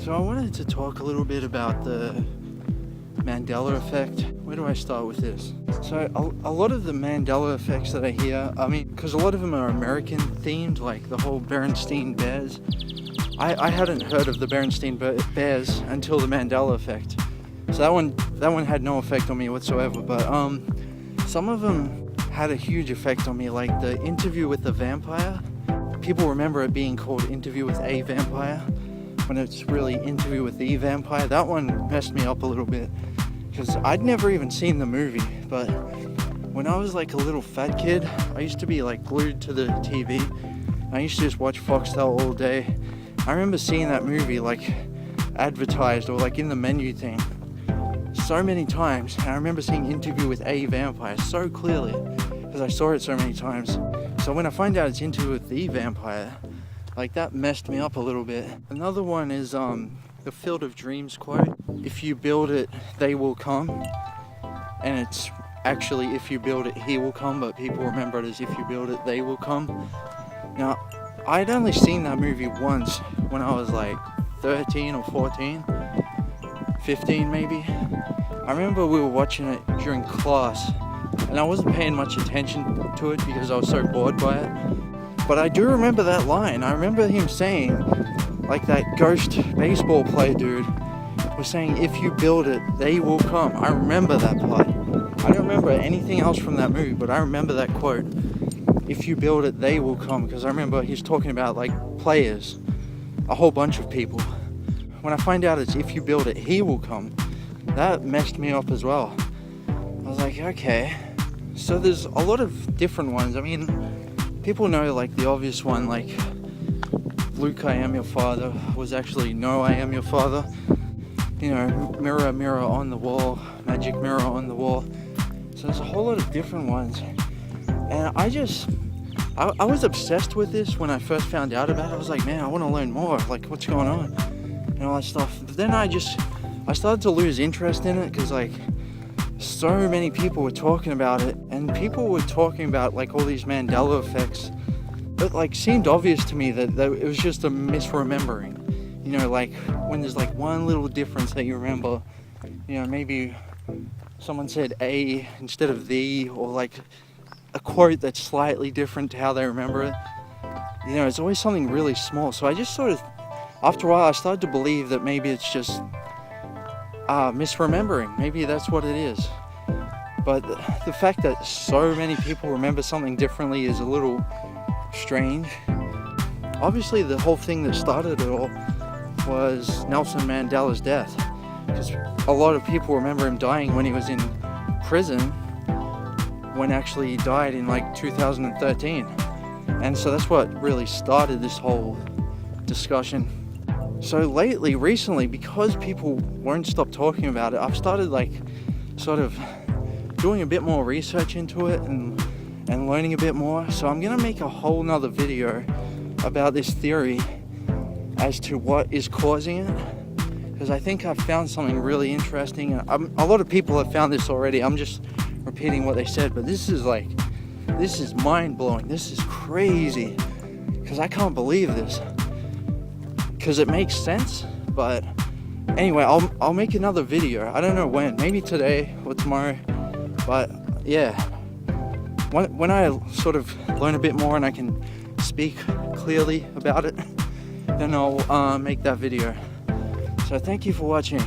So I wanted to talk a little bit about the Mandela effect. Where do I start with this? So a lot of the Mandela effects that I hear, I mean, because a lot of them are American themed, like the whole Berenstain Bears. I hadn't heard of the Berenstain Bears until the Mandela effect. So that one had no effect on me whatsoever, but some of them had a huge effect on me, like the Interview with the Vampire. People remember it being called Interview with a Vampire, when it's really Interview with the Vampire. That one messed me up a little bit, because I'd never even seen the movie, but when I was like a little fat kid, I used to be like glued to the TV. I used to just watch Foxtel all day. I remember seeing that movie like advertised or like in the menu thing so many times, and I remember seeing Interview with a Vampire so clearly because I saw it so many times. So when I find out it's Interview with the Vampire, like that messed me up a little bit. Another one is the Field of Dreams quote. If you build it, they will come. And it's actually, if you build it, he will come, but people remember it as if you build it, they will come. Now, I'd only seen that movie once when I was like 13 or 14, 15 maybe. I remember we were watching it during class, and I wasn't paying much attention to it because I was so bored by it. But I do remember that line. I remember him saying, like that ghost baseball player dude was saying, if you build it, they will come. I remember that part. I don't remember anything else from that movie, but I remember that quote. If you build it, they will come. Because I remember he's talking about like players, a whole bunch of people. When I find out it's if you build it, he will come, that messed me up as well. I was like, okay. So there's a lot of different ones. I mean, people know like the obvious one, like Luke, I am your father, was actually no, I am your father. You know, mirror, mirror on the wall, magic mirror on the wall. So there's a whole lot of different ones. And I was obsessed with this when I first found out about it. I was like, man, I want to learn more, like what's going on and all that stuff. But then I started to lose interest in it because like so many people were talking about it, and people were talking about like all these Mandela effects. It like seemed obvious to me that it was just a misremembering. You know, like when there's like one little difference that you remember, you know, maybe someone said a instead of the, or like a quote that's slightly different to how they remember it. You know, it's always something really small. So I just sort of, after a while, I started to believe that maybe it's just misremembering. Maybe that's what it is. But the fact that so many people remember something differently is a little strange. Obviously, the whole thing that started it all was Nelson Mandela's death, because a lot of people remember him dying when he was in prison, when actually he died in like 2013. And so that's what really started this whole discussion. So recently, because people won't stop talking about it, I've started like sort of doing a bit more research into it and learning a bit more. So I'm gonna make a whole nother video about this theory as to what is causing it, because I think I've found something really interesting. A lot of people have found this already. I'm just repeating what they said, but this is mind-blowing. This is crazy, because I can't believe this, because it makes sense. But anyway, I'll make another video. I don't know when, maybe today or tomorrow, but yeah, when I sort of learn a bit more and I can speak clearly about it, then I'll make that video. So thank you for watching.